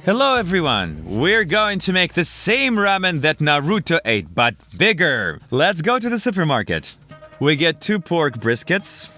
Hello everyone! We're going to make the same ramen that Naruto ate, but bigger! Let's go to the supermarket. We get 2 pork briskets,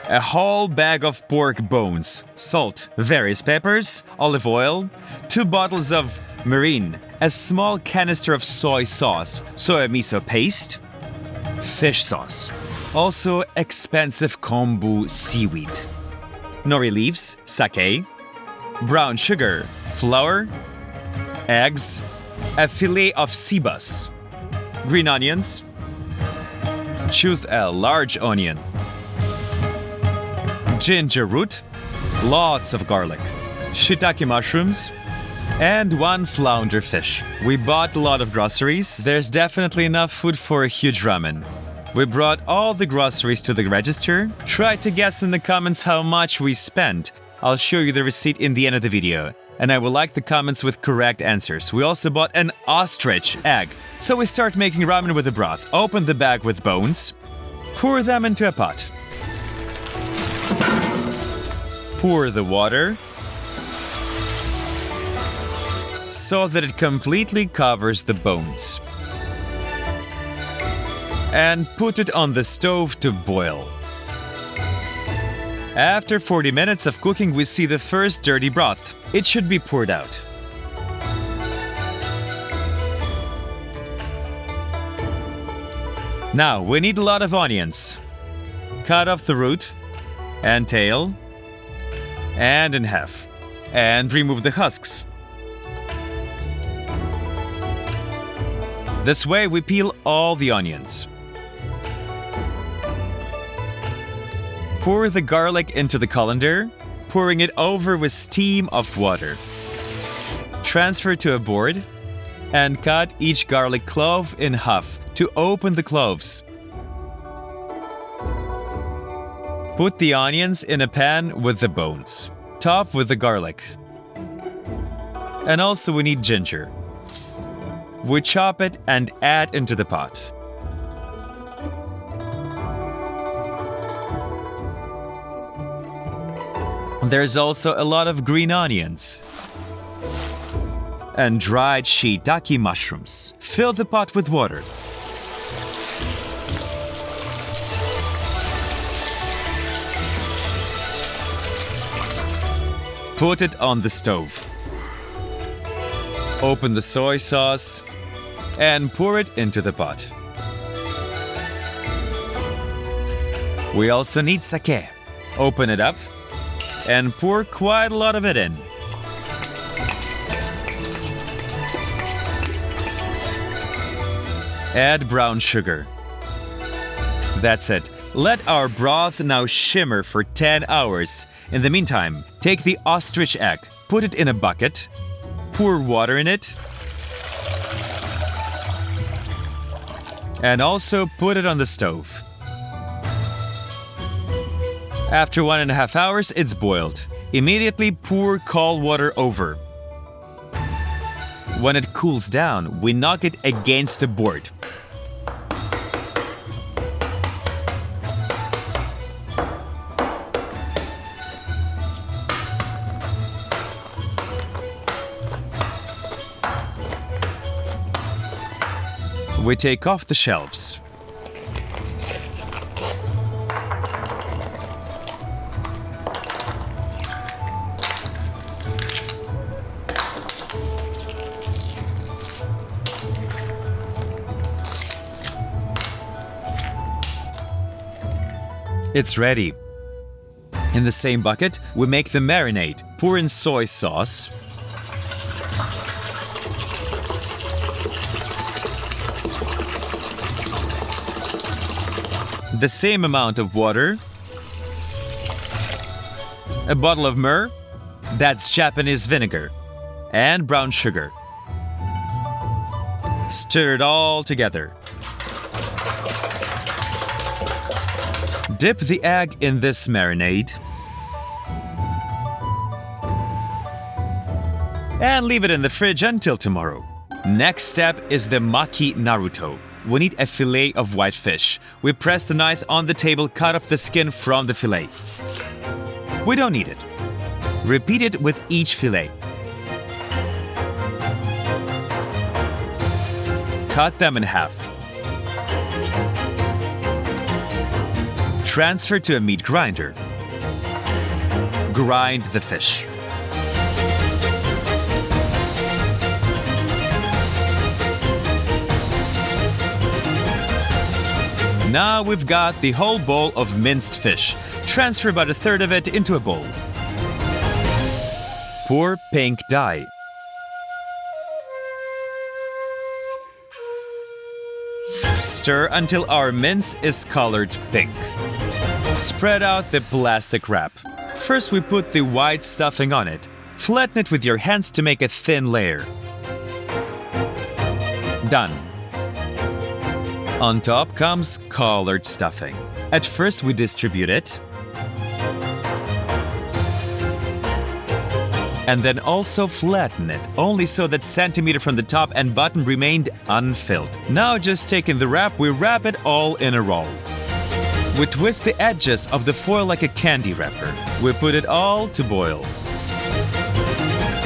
a whole bag of pork bones, salt, various peppers, olive oil, 2 bottles of marine, a small canister of soy sauce, soya miso paste, fish sauce, also expensive kombu seaweed, nori leaves, sake, brown sugar, flour, eggs, a fillet of sea bass, green onions. Choose a large onion, ginger root, lots of garlic, shiitake mushrooms, and 1 flounder fish. We bought a lot of groceries. There's definitely enough food for a huge ramen. We brought all the groceries to the register. Try to guess in the comments how much we spent. I'll show you the receipt in the end of the video. And I will like the comments with correct answers. We also bought an ostrich egg. So we start making ramen with the broth. Open the bag with bones. Pour them into a pot. Pour the water so that it completely covers the bones. And put it on the stove to boil. After 40 minutes of cooking, we see the first dirty broth. It should be poured out. Now, we need a lot of onions. Cut off the root and tail and in half. And remove the husks. This way, we peel all the onions. Pour the garlic into the colander, pouring it over with steam of water. Transfer to a board and cut each garlic clove in half to open the cloves. Put the onions in a pan with the bones. Top with the garlic. And also we need ginger. We chop it and add into the pot. There's also a lot of green onions and dried shiitake mushrooms. Fill the pot with water. Put it on the stove. Open the soy sauce and pour it into the pot. We also need sake. Open it up and pour quite a lot of it in. Add brown sugar. That's it. Let our broth now shimmer for 10 hours. In the meantime, take the ostrich egg, put it in a bucket, pour water in it, and also put it on the stove. After 1.5 hours, it's boiled. Immediately pour cold water over. When it cools down, we knock it against the board. We take off the shelves. It's ready. In the same bucket, we make the marinade. Pour in soy sauce. The same amount of water. A bottle of myrrh. That's Japanese vinegar. And brown sugar. Stir it all together. Dip the egg in this marinade. And leave it in the fridge until tomorrow. Next step is the Maki Naruto. We need a fillet of white fish. We press the knife on the table, cut off the skin from the fillet. We don't need it. Repeat it with each fillet. Cut them in half. Transfer to a meat grinder. Grind the fish. Now we've got the whole bowl of minced fish. Transfer about a third of it into a bowl. Pour pink dye. Stir until our mince is colored pink. Spread out the plastic wrap. First we put the white stuffing on it. Flatten it with your hands to make a thin layer. Done. On top comes colored stuffing. At first we distribute it. And then also flatten it, only so that centimeter from the top and bottom remained unfilled. Now just taking the wrap, we wrap it all in a roll. We twist the edges of the foil like a candy wrapper. We put it all to boil.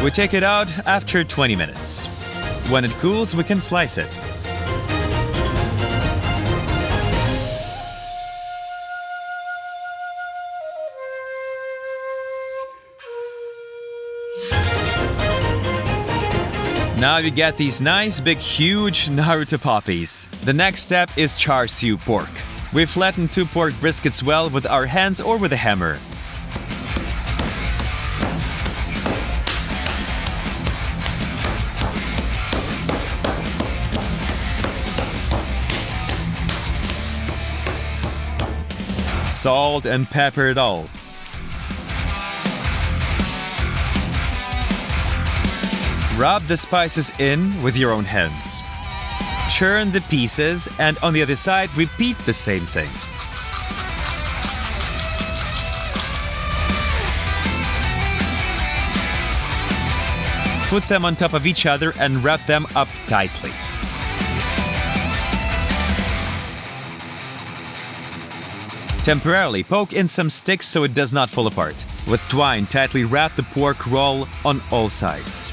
We take it out after 20 minutes. When it cools, we can slice it. Now you get these nice big huge Naruto poppies. The next step is Charsui pork. We flatten 2 pork briskets well with our hands or with a hammer. Salt and pepper it all. Rub the spices in with your own hands. Churn the pieces and on the other side repeat the same thing. Put them on top of each other and wrap them up tightly. Temporarily poke in some sticks so it does not fall apart. With twine, tightly wrap the pork roll on all sides.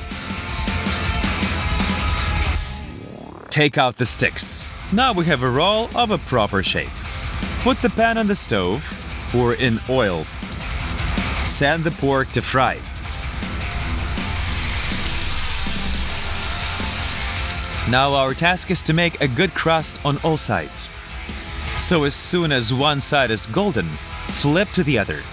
Take out the sticks. Now we have a roll of a proper shape. Put the pan on the stove, pour in oil. Send the pork to fry. Now our task is to make a good crust on all sides. So as soon as one side is golden, flip to the other.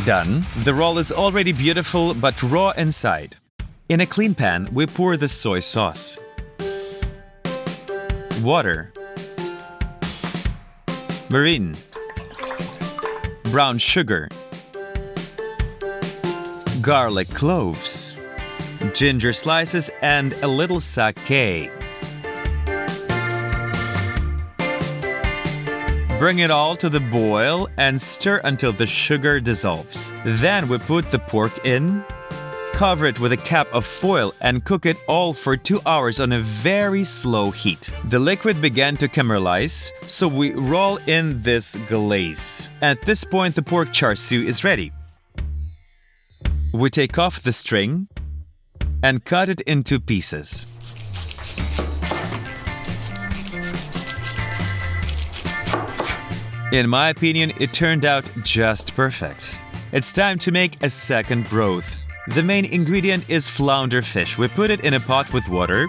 Done. The roll is already beautiful but raw inside. In a clean pan, we pour the soy sauce, water, marine, brown sugar, garlic cloves, ginger slices, and a little sake. Bring it all to the boil and stir until the sugar dissolves. Then we put the pork in, cover it with a cap of foil and cook it all for 2 hours on a very slow heat. The liquid began to caramelize, so we roll in this glaze. At this point the pork charsui is ready. We take off the string and cut it into pieces. In my opinion, it turned out just perfect. It's time to make a second broth. The main ingredient is flounder fish. We put it in a pot with water.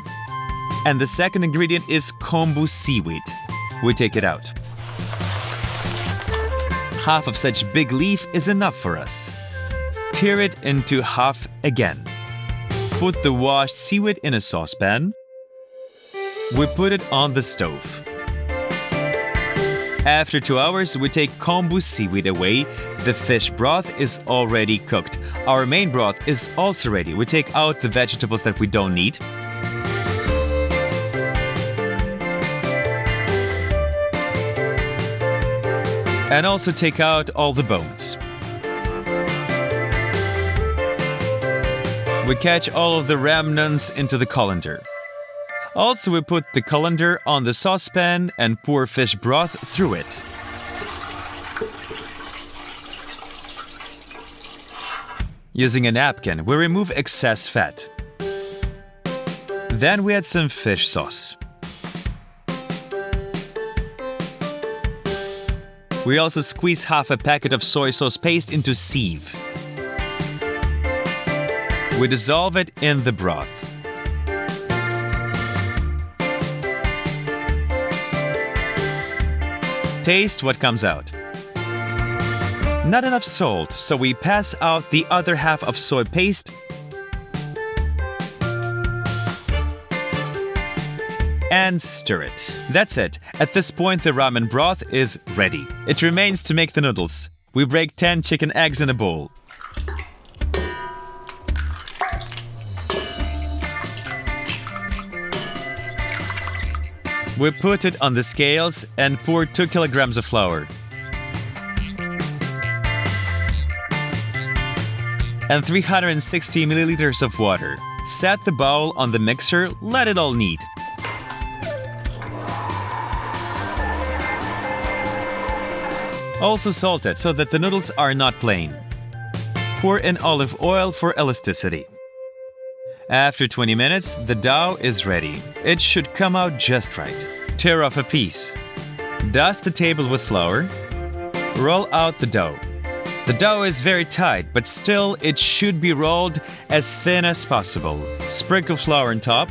And the second ingredient is kombu seaweed. We take it out. Half of such big leaf is enough for us. Tear it into half again. Put the washed seaweed in a saucepan. We put it on the stove. After 2 hours, we take kombu seaweed away. The fish broth is already cooked. Our main broth is also ready. We take out the vegetables that we don't need. And also take out all the bones. We catch all of the remnants into the colander. Also, we put the colander on the saucepan and pour fish broth through it. Using a napkin, we remove excess fat. Then we add some fish sauce. We also squeeze half a packet of soy sauce paste into sieve. We dissolve it in the broth. Taste what comes out. Not enough salt, so we pass out the other half of soy paste and stir it. That's it. At this point, the ramen broth is ready. It remains to make the noodles. We break 10 chicken eggs in a bowl. We put it on the scales and pour 2 kilograms of flour. And 360 milliliters of water. Set the bowl on the mixer, let it all knead. Also salt it so that the noodles are not plain. Pour in olive oil for elasticity. After 20 minutes, the dough is ready. It should come out just right. Tear off a piece. Dust the table with flour. Roll out the dough. The dough is very tight, but still it should be rolled as thin as possible. Sprinkle flour on top.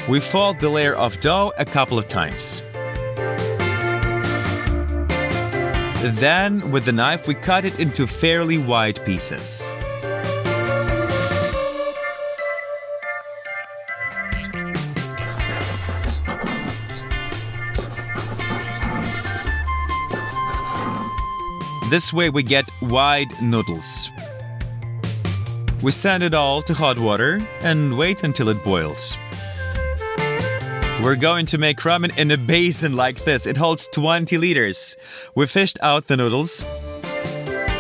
We fold the layer of dough a couple of times. Then, with the knife, we cut it into fairly wide pieces. This way we get wide noodles. We send it all to hot water and wait until it boils. We're going to make ramen in a basin like this. It holds 20 liters. We fished out the noodles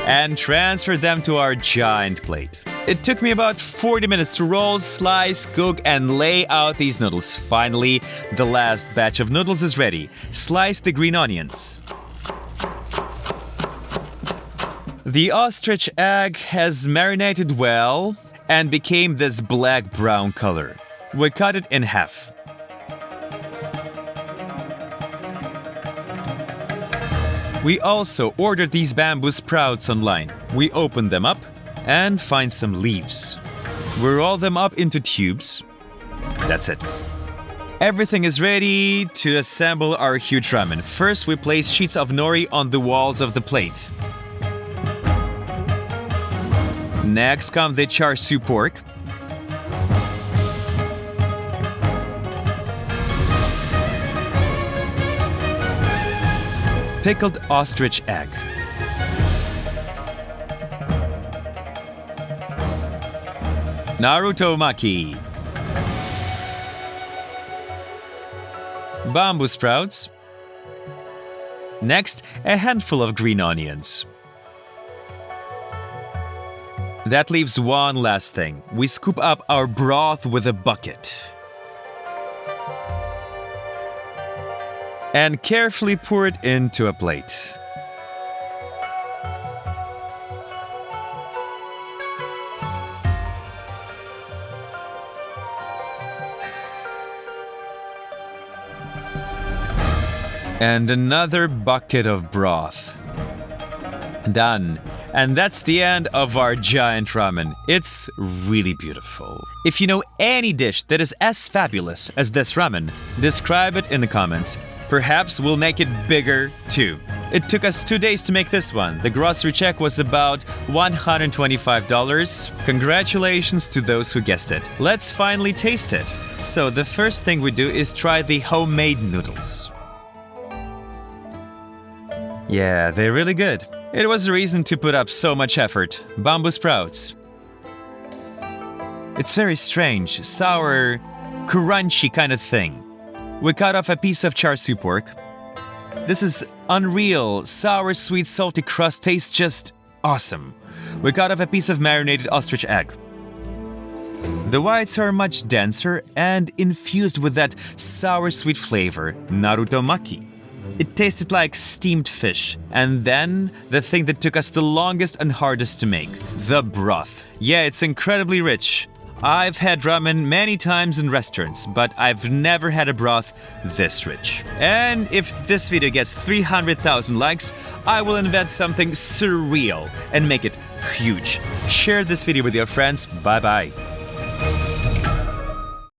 and transferred them to our giant plate. It took me about 40 minutes to roll, slice, cook, and lay out these noodles. Finally, the last batch of noodles is ready. Slice the green onions. The ostrich egg has marinated well and became this black-brown color. We cut it in half. We also ordered these bamboo sprouts online. We open them up and find some leaves. We roll them up into tubes. That's it. Everything is ready to assemble our huge ramen. First, we place sheets of nori on the walls of the plate. Next comes the charsui pork. Pickled ostrich egg. Naruto maki. Bamboo sprouts. Next, a handful of green onions. That leaves one last thing. We scoop up our broth with a bucket. And carefully pour it into a plate. And another bucket of broth. Done. And that's the end of our giant ramen. It's really beautiful. If you know any dish that is as fabulous as this ramen, describe it in the comments. Perhaps we'll make it bigger too. It took us 2 days to make this one. The grocery check was about $125. Congratulations to those who guessed it. Let's finally taste it. So the first thing we do is try the homemade noodles. Yeah, they're really good. It was a reason to put up so much effort. Bamboo sprouts. It's very strange, sour, crunchy kind of thing. We cut off a piece of charsui pork. This is unreal, sour, sweet, salty crust tastes just awesome. We cut off a piece of marinated ostrich egg. The whites are much denser and infused with that sour-sweet flavor, Naruto Maki. It tasted like steamed fish. And then, the thing that took us the longest and hardest to make, the broth. Yeah, it's incredibly rich. I've had ramen many times in restaurants, but I've never had a broth this rich. And if this video gets 300,000 likes, I will invent something surreal and make it huge. Share this video with your friends. Bye bye.